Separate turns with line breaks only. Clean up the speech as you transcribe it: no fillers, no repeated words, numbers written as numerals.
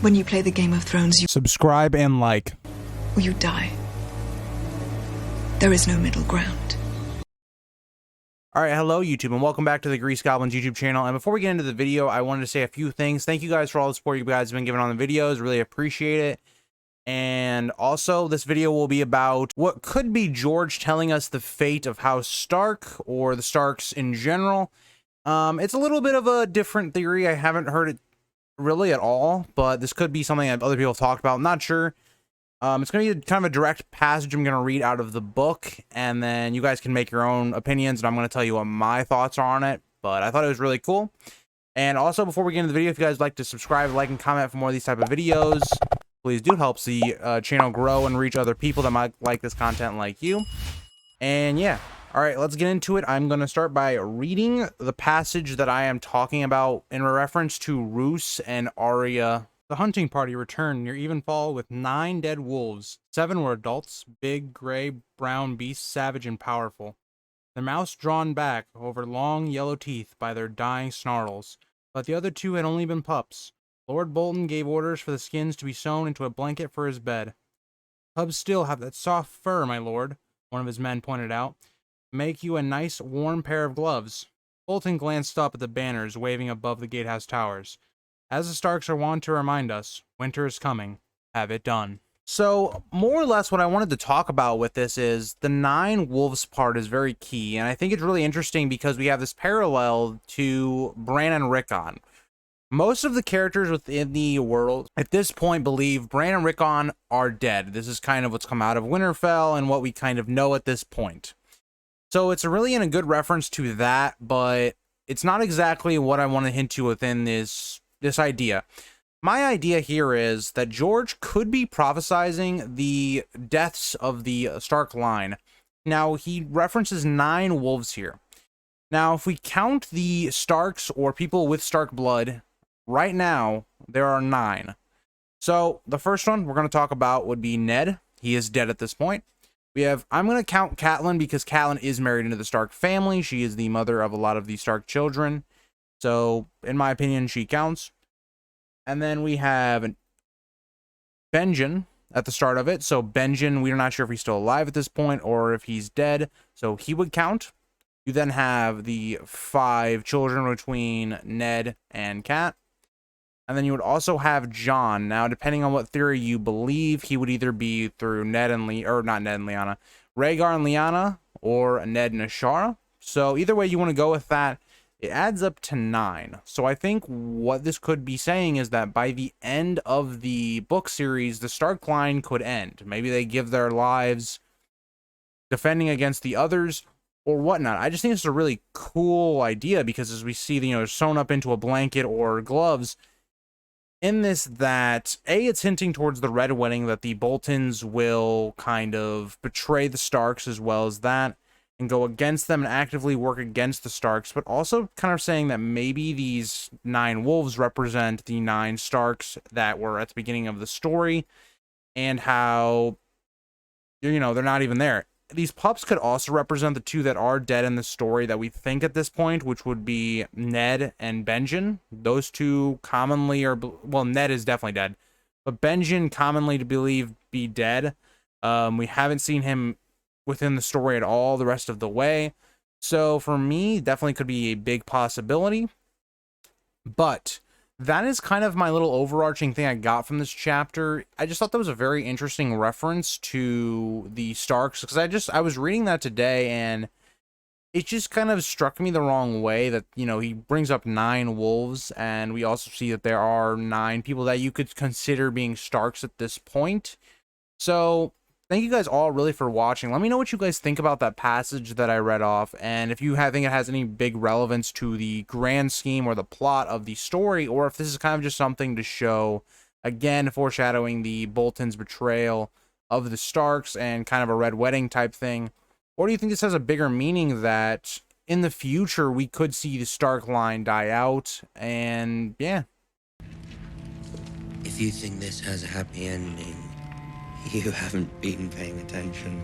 When you play the Game of Thrones, you
Subscribe and like.
or you die. There is no middle ground.
Alright, hello YouTube, and welcome back to the Grease Goblins YouTube channel. And before we get into the video, I wanted to say a few things. Thank you guys for all the support you guys have been giving on the videos. Really appreciate it. And also, this video will be about what could be George telling us the fate of House Stark, or the Starks in general. It's a little bit of a different theory. I haven't heard it really at all, but this could be something that other people have talked about. I'm not sure. It's going to be kind of a direct passage I'm going to read out of the book, and then you guys can make your own opinions, and I'm going to tell you what my thoughts are on it, but I thought it was really cool. And also, before we get into the video, if you guys would like to subscribe, like, and comment for more of these type of videos, please do. Helps the channel grow and reach other people that might like this content like you. And yeah, all right, let's get into it. I'm going to start by reading the passage that I am talking about in reference to Roose and Arya. The hunting party returned near evenfall with 9 dead wolves. 7 were adults, big, gray, brown beasts, savage and powerful. Their mouths drawn back over long yellow teeth by their dying snarls, but the other 2 had only been pups. Lord Bolton gave orders for the skins to be sewn into a blanket for his bed. Cubs still have that soft fur, my lord, one of his men pointed out. Make you a nice, warm pair of gloves. Bolton glanced up at the banners waving above the gatehouse towers. As the Starks are wont to remind us, winter is coming. Have it done. So, more or less what I wanted to talk about with this is the 9 wolves part is very key, and I think it's really interesting because we have this parallel to Bran and Rickon. Most of the characters within the world at this point believe Bran and Rickon are dead. This is kind of what's come out of Winterfell and what we kind of know at this point. So it's really in a good reference to that, but it's not exactly what I want to hint to within this idea. My idea here is that George could be prophesizing the deaths of the Stark line. Now, he references 9 wolves here. Now, if we count the Starks or people with Stark blood, right now, there are 9. So, the first one we're going to talk about would be Ned. He is dead at this point. We have, I'm going to count Catelyn because Catelyn is married into the Stark family. She is the mother of a lot of the Stark children. So, in my opinion, she counts. And then we have Benjen at the start of it. So, Benjen, we're not sure if he's still alive at this point or if he's dead. So, he would count. You then have the 5 children between Ned and Cat. And then you would also have Jon. Now, depending on what theory you believe, he would either be through Ned and not Ned and Lyanna, Rhaegar and Lyanna, or Ned and Ashara. So either way you want to go with that, it adds up to 9. So I think what this could be saying is that by the end of the book series, the Stark line could end. Maybe they give their lives defending against the others or whatnot. I just think it's a really cool idea because as we see, sewn up into a blanket or gloves, in this that, A, it's hinting towards the Red Wedding that the Boltons will kind of betray the Starks as well as that, and go against them and actively work against the Starks, but also kind of saying that maybe these 9 wolves represent the 9 Starks that were at the beginning of the story, and how, they're not even there. These pups could also represent the 2 that are dead in the story that we think at this point, which would be Ned and Benjen. Those 2 commonly are, well, Ned is definitely dead, but Benjen commonly to believe be dead. We haven't seen him within the story at all the rest of the way. So for me, definitely could be a big possibility. But that is kind of my little overarching thing I got from this chapter. I just thought that was a very interesting reference to the Starks, because I was reading that today, and it just kind of struck me the wrong way that, he brings up 9 wolves, and we also see that there are 9 people that you could consider being Starks at this point. So thank you guys all really for watching. Let me know what you guys think about that passage that I read off, and if you think it has any big relevance to the grand scheme or the plot of the story, or if this is kind of just something to show, again, foreshadowing the Bolton's betrayal of the Starks and kind of a Red Wedding type thing. Or do you think this has a bigger meaning that in the future we could see the Stark line die out? And yeah.
If you think this has a happy ending, you haven't been paying attention.